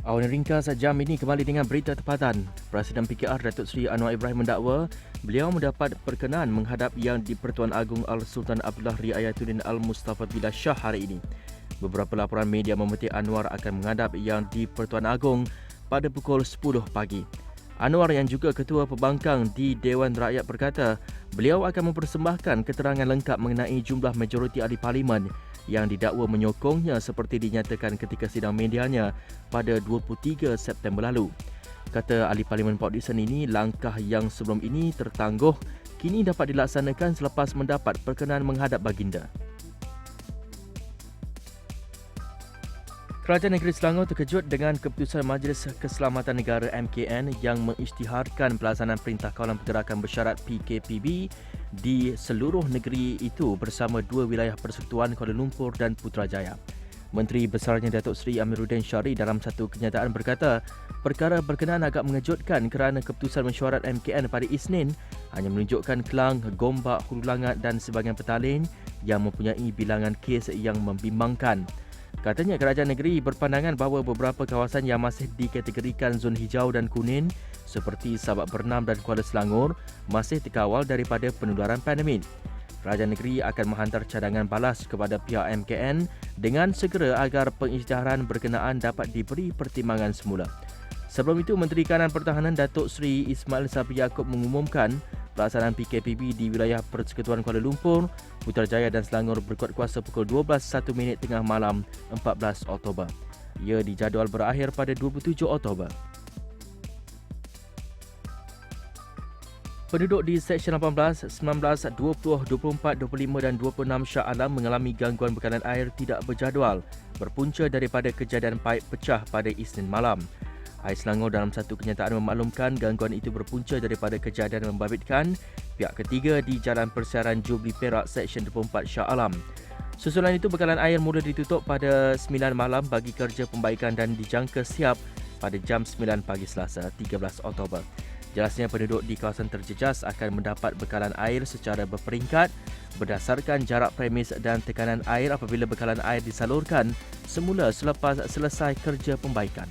Awal ringkas jam ini kembali dengan berita tempatan. Presiden PKR Datuk Seri Anwar Ibrahim mendakwa beliau mendapat perkenaan menghadap Yang di-Pertuan Agong Al-Sultan Abdullah Riayatuddin Al-Mustafa Billah Shah hari ini. Beberapa laporan media memetik Anwar akan menghadap Yang di-Pertuan Agong pada pukul 10 pagi. Anwar yang juga Ketua Pembangkang di Dewan Rakyat berkata beliau akan mempersembahkan keterangan lengkap mengenai jumlah majoriti ahli parlimen yang didakwa menyokongnya seperti dinyatakan ketika sidang medianya pada 23 September lalu. Kata ahli parlimen Port Dickson ini, langkah yang sebelum ini tertangguh kini dapat dilaksanakan selepas mendapat perkenaan menghadap baginda. Kerajaan Negeri Selangor terkejut dengan keputusan Majlis Keselamatan Negara MKN yang mengisytiharkan pelaksanaan Perintah Kawalan Pergerakan Bersyarat PKPB di seluruh negeri itu bersama dua wilayah persekutuan Kuala Lumpur dan Putrajaya. Menteri Besarnya Datuk Seri Amiruddin Syari dalam satu kenyataan berkata, perkara berkenaan agak mengejutkan kerana keputusan mesyuarat MKN pada Isnin hanya menunjukkan Kelang, Gombak, Hulu Langat dan sebahagian Petaling yang mempunyai bilangan kes yang membimbangkan. Katanya kerajaan negeri berpandangan bahawa beberapa kawasan yang masih dikategorikan zon hijau dan kuning seperti Sabak Bernam dan Kuala Selangor masih terkawal daripada penularan pandemik. Kerajaan negeri akan menghantar cadangan balas kepada pihak MKN dengan segera agar pengisytiharan berkenaan dapat diberi pertimbangan semula. Sebelum itu, Menteri Kanan Pertahanan Datuk Seri Ismail Sabri Yaakob mengumumkan pelaksanaan PKPB di wilayah Persekutuan Kuala Lumpur, Putrajaya dan Selangor berkuat kuasa pukul 12.01 tengah malam 14 Oktober. Ia dijadual berakhir pada 27 Oktober. Penduduk di Seksyen 18, 19, 20, 24, 25 dan 26 Shah Alam mengalami gangguan bekalan air tidak berjadual berpunca daripada kejadian paip pecah pada Isnin malam. Air Selangor dalam satu kenyataan memaklumkan gangguan itu berpunca daripada kejadian membabitkan pihak ketiga di Jalan Persiaran Jubli Perak Seksyen 24 Shah Alam. Susulan itu bekalan air mula ditutup pada 9 malam bagi kerja pembaikan dan dijangka siap pada jam 9 pagi Selasa 13 Oktober. Jelasnya penduduk di kawasan terjejas akan mendapat bekalan air secara berperingkat berdasarkan jarak premis dan tekanan air apabila bekalan air disalurkan semula selepas selesai kerja pembaikan.